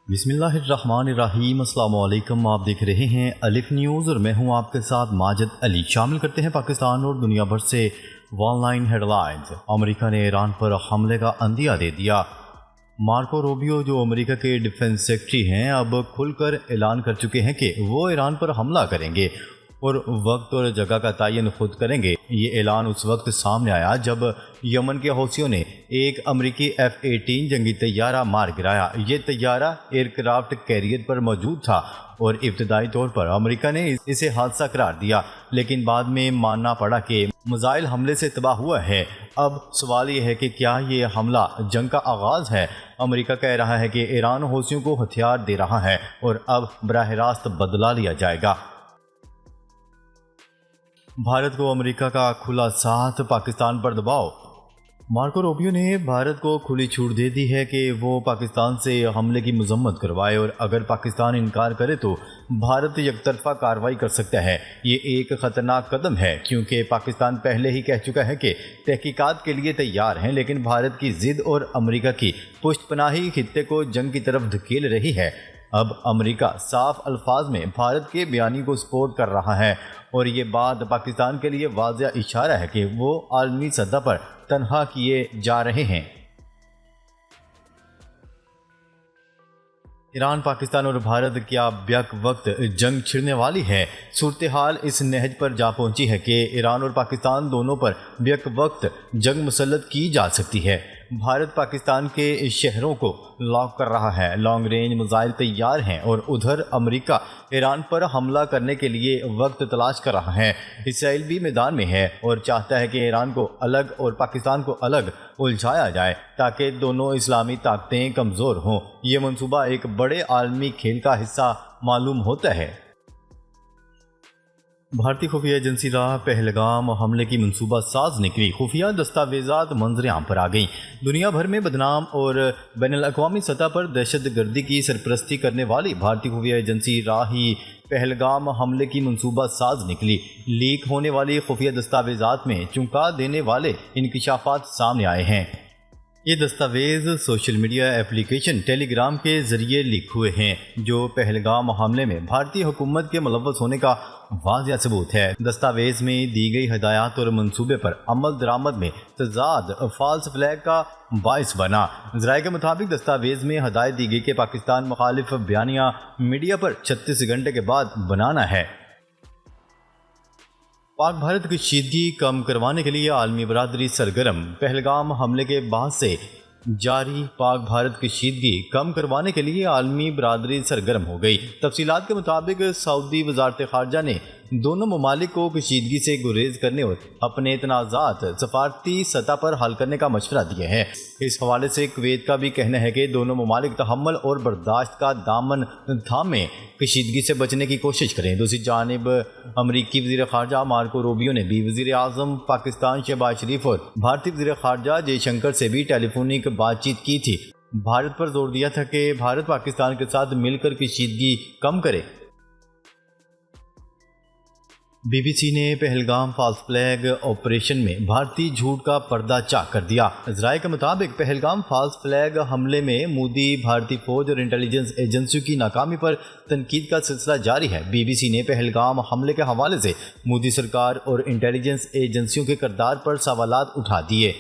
بسم اللہ الرحمن الرحیم۔ السلام علیکم، آپ دیکھ رہے ہیں الف نیوز اور میں ہوں آپ کے ساتھ ماجد علی۔ شامل کرتے ہیں پاکستان اور دنیا بھر سے ون لائن ہیڈ لائنز۔ امریکہ نے ایران پر حملے کا عندیہ دے دیا۔ مارکو روبیو جو امریکہ کے ڈیفنس سیکرٹری ہیں اب کھل کر اعلان کر چکے ہیں کہ وہ ایران پر حملہ کریں گے اور وقت اور جگہ کا تعین خود کریں گے۔ یہ اعلان اس وقت سامنے آیا جب یمن کے حوثیوں نے ایک امریکی F-18 جنگی طیارہ مار گرایا۔ یہ طیارہ ایئر کرافٹ کیریئر پر موجود تھا اور ابتدائی طور پر امریکہ نے اسے حادثہ قرار دیا، لیکن بعد میں ماننا پڑا کہ میزائل حملے سے تباہ ہوا ہے۔ اب سوال یہ ہے کہ کیا یہ حملہ جنگ کا آغاز ہے؟ امریکہ کہہ رہا ہے کہ ایران حوثیوں کو ہتھیار دے رہا ہے اور اب براہ راست بدلہ لیا جائے گا۔ بھارت کو امریکہ کا کھلا ساتھ، پاکستان پر دباؤ۔ مارکو روبیو نے بھارت کو کھلی چھوٹ دے دی ہے کہ وہ پاکستان سے حملے کی مذمت کروائے اور اگر پاکستان انکار کرے تو بھارت یک طرفہ کارروائی کر سکتا ہے۔ یہ ایک خطرناک قدم ہے کیونکہ پاکستان پہلے ہی کہہ چکا ہے کہ تحقیقات کے لیے تیار ہیں، لیکن بھارت کی ضد اور امریکہ کی پشت پناہی خطے کو جنگ کی طرف دھکیل رہی ہے۔ اب امریکہ صاف الفاظ میں بھارت کے بیانی کو سپورٹ کر رہا ہے اور یہ بات پاکستان کے لیے واضح اشارہ ہے کہ وہ عالمی سطح پر تنہا کیے جا رہے ہیں۔ ایران، پاکستان اور بھارت کیا بیک وقت جنگ چھڑنے والی ہے؟ صورتحال اس نہج پر جا پہنچی ہے کہ ایران اور پاکستان دونوں پر بیک وقت جنگ مسلط کی جا سکتی ہے۔ بھارت پاکستان کے شہروں کو لاک کر رہا ہے، لانگ رینج میزائل تیار ہیں اور ادھر امریکہ ایران پر حملہ کرنے کے لیے وقت تلاش کر رہا ہے۔ اسرائیل بھی میدان میں ہے اور چاہتا ہے کہ ایران کو الگ اور پاکستان کو الگ الجھایا جائے تاکہ دونوں اسلامی طاقتیں کمزور ہوں۔ یہ منصوبہ ایک بڑے عالمی کھیل کا حصہ معلوم ہوتا ہے۔ بھارتی خفیہ ایجنسی راہ پہلگام حملے کی منصوبہ ساز نکلی، خفیہ دستاویزات منظر عام پر آ گئیں۔ دنیا بھر میں بدنام اور بین الاقوامی سطح پر دہشت گردی کی سرپرستی کرنے والی بھارتی خفیہ ایجنسی راہ ہی پہلگام حملے کی منصوبہ ساز نکلی۔ لیک ہونے والی خفیہ دستاویزات میں چونکا دینے والے انکشافات سامنے آئے ہیں۔ یہ دستاویز سوشل میڈیا ایپلیکیشن ٹیلی گرام کے ذریعے لیک ہوئے ہیں، جو پہلگام حملے میں بھارتی حکومت کے ملوث ہونے کا واضح ثبوت ہے۔ دستاویز میں دی گئی ہدایات اور منصوبے پر عمل درآمد میں تضاد فالس فلیگ کا باعث بنا۔ ذرائع کے مطابق دستاویز میں ہدایت دی گئی کہ پاکستان مخالف بیانیہ میڈیا پر 36 گھنٹے کے بعد بنانا ہے۔ پاک بھارت کشیدگی کم کروانے کے لیے عالمی برادری سرگرم۔ پہلگام حملے کے بعد سے جاری پاک بھارت کشیدگی کم کروانے کے لیے عالمی برادری سرگرم ہو گئی۔ تفصیلات کے مطابق سعودی وزارت خارجہ نے دونوں ممالک کو کشیدگی سے گریز کرنے اور اپنے تنازعات سفارتی سطح پر حل کرنے کا مشورہ دیا ہے۔ اس حوالے سے کویت کا بھی کہنا ہے کہ دونوں ممالک تحمل اور برداشت کا دامن تھامیں کشیدگی سے بچنے کی کوشش کریں۔ دوسری جانب امریکی وزیر خارجہ مارکو روبیو نے بھی وزیر اعظم پاکستان شہباز شریف اور بھارتی وزیر خارجہ جے شنکر سے بھی ٹیلی فونک بات چیت کی تھی۔ بھارت پر زور دیا تھا کہ بھارت پاکستان کے ساتھ مل کر کشیدگی کم کرے۔ بی بی سی نے پہلگام فالس فلیگ آپریشن میں بھارتی جھوٹ کا پردہ چاک کر دیا۔ ذرائع کے مطابق پہلگام فالس فلیگ حملے میں مودی بھارتی فوج اور انٹیلیجنس ایجنسیوں کی ناکامی پر تنقید کا سلسلہ جاری ہے۔ بی بی سی نے پہلگام حملے کے حوالے سے مودی سرکار اور انٹیلیجنس ایجنسیوں کے کردار پر سوالات اٹھا دیے۔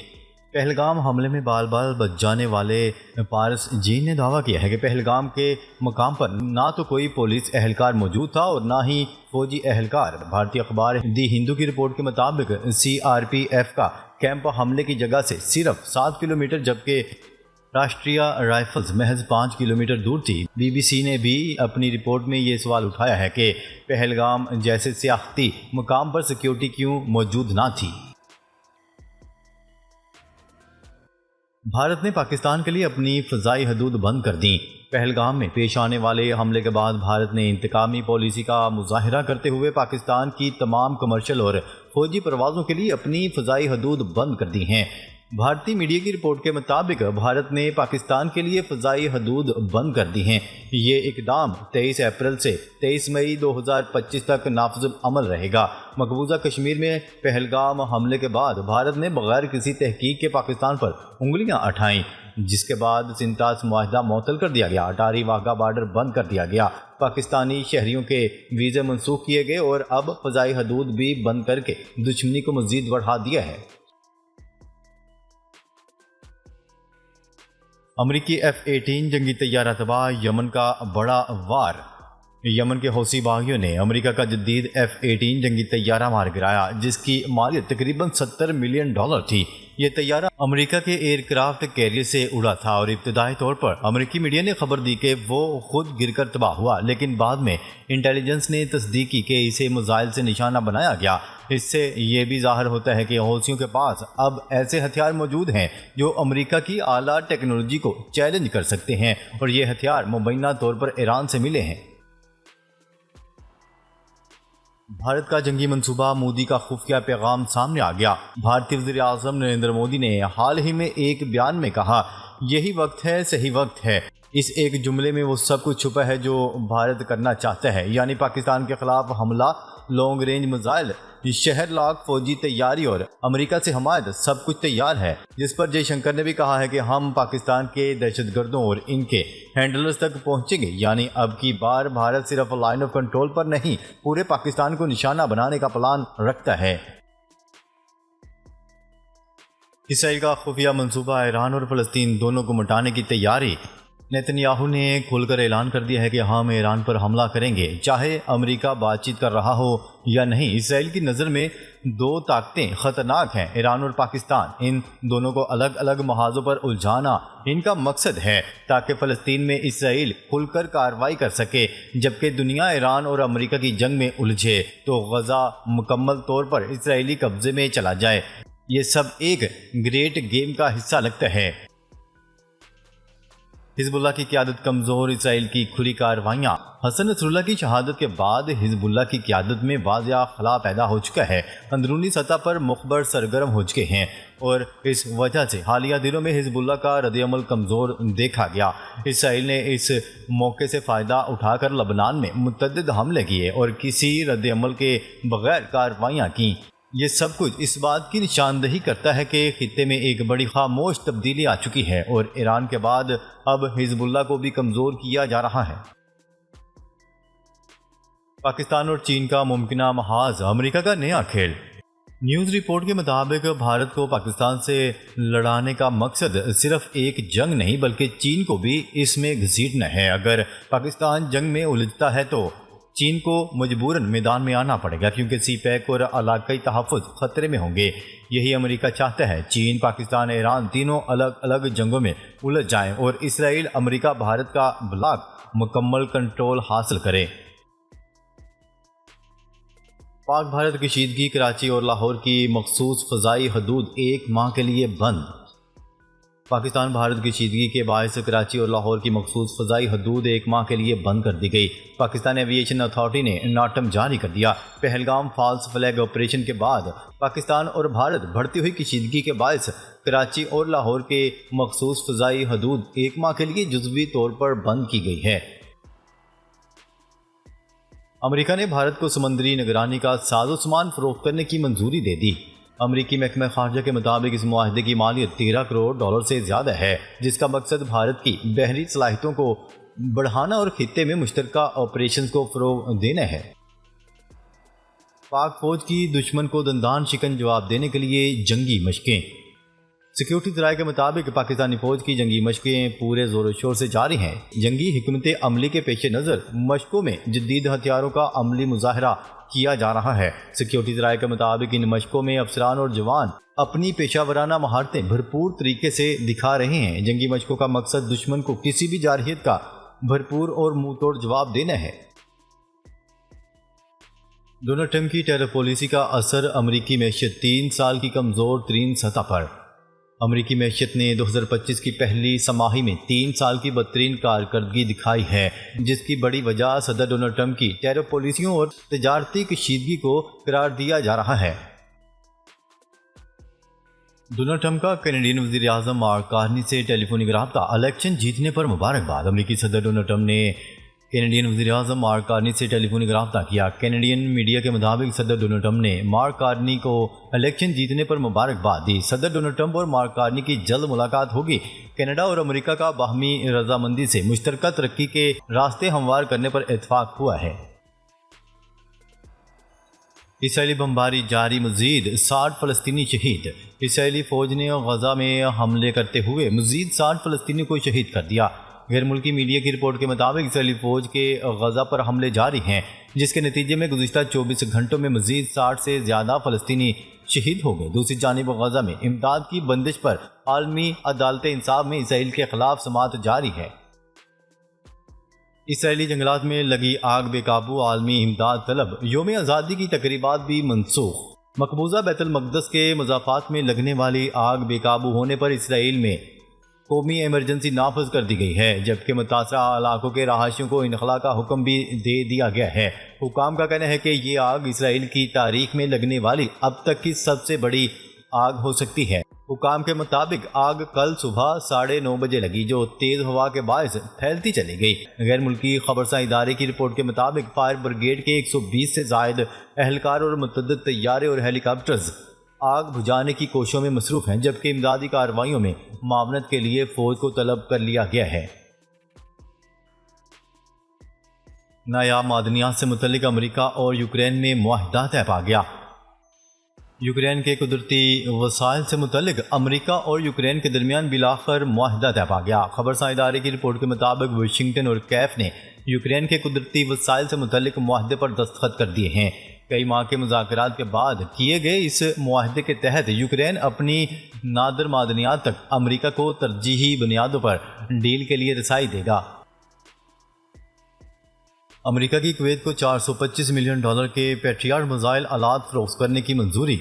پہلگام حملے میں بال بال بچ جانے والے پارس جین نے دعویٰ کیا ہے کہ پہلگام کے مقام پر نہ تو کوئی پولیس اہلکار موجود تھا اور نہ ہی فوجی اہلکار۔ بھارتی اخبار دی ہندو کی رپورٹ کے مطابق CRPF کا کیمپ حملے کی جگہ سے صرف 7 کلومیٹر جبکہ راشٹریہ رائفلز محض 5 کلومیٹر دور تھی۔ بی بی سی نے بھی اپنی رپورٹ میں یہ سوال اٹھایا ہے کہ پہلگام جیسے سیاحتی مقام پر سیکیورٹی کیوں موجود نہ تھی۔ بھارت نے پاکستان کے لیے اپنی فضائی حدود بند کر دیں۔ پہلگام میں پیش آنے والے حملے کے بعد بھارت نے انتقامی پالیسی کا مظاہرہ کرتے ہوئے پاکستان کی تمام کمرشل اور فوجی پروازوں کے لیے اپنی فضائی حدود بند کر دی ہیں۔ بھارتی میڈیا کی رپورٹ کے مطابق بھارت نے پاکستان کے لیے فضائی حدود بند کر دی ہیں۔ یہ اقدام 23 اپریل سے 23 مئی 2025 تک نافذ العمل رہے گا۔ مقبوضہ کشمیر میں پہلگام حملے کے بعد بھارت نے بغیر کسی تحقیق کے پاکستان پر انگلیاں اٹھائیں، جس کے بعد سنتاس معاہدہ معطل کر دیا گیا، اٹاری واہگہ بارڈر بند کر دیا گیا، پاکستانی شہریوں کے ویزے منسوخ کیے گئے اور اب فضائی حدود بھی بند کر کے دشمنی کو مزید بڑھا دیا ہے۔ امریکی F-18 جنگی طیارہ تباہ، یمن کا بڑا وار۔ یمن کے حوثی باغیوں نے امریکہ کا جدید F-18 جنگی طیارہ مار گرایا، جس کی مالیت تقریباً $70 ملین تھی۔ یہ طیارہ امریکہ کے ایئر کرافٹ کیریئر سے اڑا تھا اور ابتدائی طور پر امریکی میڈیا نے خبر دی کہ وہ خود گر کر تباہ ہوا، لیکن بعد میں انٹیلیجنس نے تصدیق کی کہ اسے میزائل سے نشانہ بنایا گیا۔ اس سے یہ بھی ظاہر ہوتا ہے کہ حوثیوں کے پاس اب ایسے ہتھیار موجود ہیں جو امریکہ کی اعلیٰ ٹیکنالوجی کو چیلنج کر سکتے ہیں، اور یہ ہتھیار مبینہ طور پر ایران سے ملے ہیں۔ بھارت کا جنگی منصوبہ، مودی کا خفیہ پیغام سامنے آ گیا۔ بھارتی وزیر اعظم نریندر مودی نے حال ہی میں ایک بیان میں کہا، یہی وقت ہے، صحیح وقت ہے۔ اس ایک جملے میں وہ سب کچھ چھپا ہے جو بھارت کرنا چاہتا ہے، یعنی پاکستان کے خلاف حملہ، لانگ رینج میزائل، شہر لاک فوجی تیاری اور امریکہ سے حمایت، سب کچھ تیار ہے۔ جس پر جے شنکر نے بھی کہا ہے کہ ہم پاکستان کے دہشت گردوں اور ان کے ہینڈلرز تک پہنچیں گے، یعنی اب کی بار بھارت صرف لائن آف کنٹرول پر نہیں، پورے پاکستان کو نشانہ بنانے کا پلان رکھتا ہے۔ اسرائیل کا خفیہ منصوبہ، ایران اور فلسطین دونوں کو مٹانے کی تیاری۔ نیتن یاہو نے کھل کر اعلان کر دیا ہے کہ ہم ایران پر حملہ کریں گے، چاہے امریکہ بات چیت کر رہا ہو یا نہیں۔ اسرائیل کی نظر میں دو طاقتیں خطرناک ہیں، ایران اور پاکستان۔ ان دونوں کو الگ الگ محاذوں پر الجھانا ان کا مقصد ہے، تاکہ فلسطین میں اسرائیل کھل کر کارروائی کر سکے، جبکہ دنیا ایران اور امریکہ کی جنگ میں الجھے تو غزہ مکمل طور پر اسرائیلی قبضے میں چلا جائے۔ یہ سب ایک گریٹ گیم کا حصہ لگتا ہے۔ حزب اللہ کی قیادت کمزور، اسرائیل کی کھلی کارروائیاں۔ حسن نصر اللہ کی شہادت کے بعد حزب اللہ کی قیادت میں واضح خلا پیدا ہو چکا ہے، اندرونی سطح پر مخبر سرگرم ہو چکے ہیں، اور اس وجہ سے حالیہ دنوں میں حزب اللہ کا رد عمل کمزور دیکھا گیا۔ اسرائیل نے اس موقع سے فائدہ اٹھا کر لبنان میں متعدد حملے کیے اور کسی رد عمل کے بغیر کارروائیاں کیں۔ یہ سب کچھ اس بات کی نشاندہی کرتا ہے کہ خطے میں ایک بڑی خاموش تبدیلی آ چکی ہے، اور ایران کے بعد اب حزب اللہ کو بھی کمزور کیا جا رہا ہے۔ پاکستان اور چین کا ممکنہ محاذ، امریکہ کا نیا کھیل۔ نیوز رپورٹ کے مطابق بھارت کو پاکستان سے لڑانے کا مقصد صرف ایک جنگ نہیں بلکہ چین کو بھی اس میں گھسیٹنا ہے۔ اگر پاکستان جنگ میں الجھتا ہے تو چین کو مجبوراً میدان میں آنا پڑے گا، کیونکہ سی پیک اور علاقائی تحفظ خطرے میں ہوں گے۔ یہی امریکہ چاہتا ہے، چین، پاکستان، ایران تینوں الگ الگ جنگوں میں الجھ جائیں اور اسرائیل، امریکہ، بھارت کا بلاک مکمل کنٹرول حاصل کرے۔ پاک بھارت کشیدگی، کراچی اور لاہور کی مخصوص فضائی حدود 1 ماہ کے لیے بند۔ پاکستان بھارت کشیدگی کے باعث کراچی اور لاہور کی مخصوص فضائی حدود 1 ماہ کے لیے بند کر دی گئی۔ پاکستان ایویشن اتھارٹی نے اناٹم جاری کر دیا۔ پہلگام فالس فلیگ آپریشن کے بعد پاکستان اور بھارت بڑھتی ہوئی کشیدگی کے باعث کراچی اور لاہور کے مخصوص فضائی حدود 1 ماہ کے لیے جزوی طور پر بند کی گئی ہے۔ امریکہ نے بھارت کو سمندری نگرانی کا ساز و سامان فروخت کرنے کی منظوری دے دی۔ امریکی محکمہ خارجہ کے مطابق اس معاہدے کی مالیت $13 کروڑ سے زیادہ ہے، جس کا مقصد بھارت کی بحری صلاحیتوں کو بڑھانا اور خطے میں مشترکہ آپریشنز کو فروغ دینا ہے۔ پاک فوج کی دشمن کو دندان شکن جواب دینے کے لیے جنگی مشقیں۔ سیکیورٹی ذرائع کے مطابق پاکستانی فوج کی جنگی مشقیں پورے زور و شور سے جاری ہیں۔ جنگی حکمت عملی کے پیش نظر مشقوں میں جدید ہتھیاروں کا عملی مظاہرہ کیا جا رہا ہے۔ سیکیورٹی ذرائع کے مطابق ان مشقوں میں افسران اور جوان اپنی پیشہ ورانہ مہارتیں بھرپور طریقے سے دکھا رہے ہیں۔ جنگی مشقوں کا مقصد دشمن کو کسی بھی جارحیت کا بھرپور اور منہ توڑ جواب دینا ہے۔ ڈونلڈ ٹرمپ کی ٹیرر پالیسی کا اثر امریکی معیشت 3 سال کی کمزور ترین سطح پر۔ امریکی معیشت نے 2025 کی پہلی سہ ماہی میں 3 سال کی بدترین کارکردگی دکھائی ہے، جس کی بڑی وجہ صدر ڈونلڈ ٹرمپ کی ٹیرر پالیسیوں اور تجارتی کشیدگی کو قرار دیا جا رہا ہے۔ ڈونلڈ ٹرمپ کا کینیڈین وزیر اعظم مارک کارنی سے ٹیلی فونک رابطہ، الیکشن جیتنے پر مبارکباد۔ امریکی صدر ڈونلڈ ٹرمپ نے کینیڈین وزیر اعظم مارک کارنی سے ٹیلی فونک رابطہ کیا۔ کینیڈین میڈیا کے مطابق صدر ڈونلڈ ٹرمپ نے مارک کارنی کو الیکشن جیتنے پر مبارکباد دی۔ صدر ڈونلڈ ٹرمپ اور مارک کارنی کی جلد ملاقات ہوگی۔ کینیڈا اور امریکہ کا باہمی رضامندی سے مشترکہ ترقی کے راستے ہموار کرنے پر اتفاق ہوا ہے۔ اسرائیلی بمباری جاری، مزید 60 فلسطینی شہید۔ اسرائیلی فوج نے غزہ میں حملے کرتے ہوئے مزید 60 فلسطینیوں کو شہید کر دیا۔ غیر ملکی میڈیا کی رپورٹ کے مطابق اسرائیلی فوج کے غزہ پر حملے جاری ہیں، جس کے نتیجے میں گزشتہ 24 گھنٹوں میں مزید 60 سے زیادہ فلسطینی شہید ہو گئے۔ دوسری جانب غزہ میں امداد کی بندش پر عالمی عدالت انصاف میں اسرائیل کے خلاف سماعت جاری ہے۔ اسرائیلی جنگلات میں لگی آگ بے قابو، عالمی امداد طلب۔ یوم آزادی کی تقریبات بھی منسوخ۔ مقبوضہ بیت المقدس کے مضافات میں لگنے والی آگ بے قابو ہونے پر اسرائیل میں قومی ایمرجنسی نافذ کر دی گئی ہے، جبکہ متاثرہ علاقوں کے رہائشیوں کو انخلاء کا حکم بھی دے دیا گیا ہے۔ حکام کا کہنا ہے کہ یہ آگ اسرائیل کی تاریخ میں لگنے والی اب تک کی سب سے بڑی آگ ہو سکتی ہے۔ حکام کے مطابق آگ کل صبح 9:30 بجے لگی، جو تیز ہوا کے باعث پھیلتی چلی گئی۔ غیر ملکی خبرساں ادارے کی رپورٹ کے مطابق فائر بریگیڈ کے 120 سے زائد اہلکار اور متعدد طیارے اور ہیلی کاپٹرز آگ بجھانے کی کوششوں میں مصروف ہیں، جبکہ امدادی کارروائیوں میں معاونت کے لیے فوج کو طلب کر لیا گیا ہے۔ نایاب معدنیات سے متعلق امریکہ اور یوکرین میں معاہدہ طے پا گیا۔ یوکرین کے قدرتی وسائل سے متعلق امریکہ اور یوکرین کے درمیان بالآخر معاہدہ طے پا گیا۔ خبرساں ادارے کی رپورٹ کے مطابق واشنگٹن اور کیف نے یوکرین کے قدرتی وسائل سے متعلق معاہدے پر دستخط کر دیے ہیں۔ کئی ماہ کے مذاکرات کے بعد کیے گئے اس معاہدے کے تحت یوکرین اپنی نادر معدنیات تک امریکہ کو ترجیحی بنیادوں پر ڈیل کے لیے رسائی دے گا۔ امریکہ کی کویت کو $425 ملین کے پیٹریاٹ میزائل آلات فروخت کرنے کی منظوری۔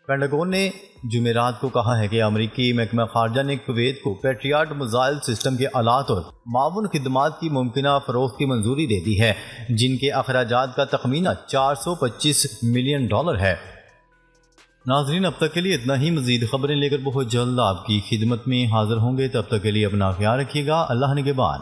پینٹاگون نے جمعرات کو کہا ہے کہ امریکی محکمہ خارجہ نے کویت کو پیٹریاٹ میزائل سسٹم کے آلات اور معاون خدمات کی ممکنہ فروخت کی منظوری دے دی ہے، جن کے اخراجات کا تخمینہ $425 ملین ہے۔ ناظرین، اب تک کے لیے اتنا ہی۔ مزید خبریں لے کر بہت جلد آپ کی خدمت میں حاضر ہوں گے، تب تک کے لیے اپنا خیال رکھیے گا۔ اللہ نگہبان۔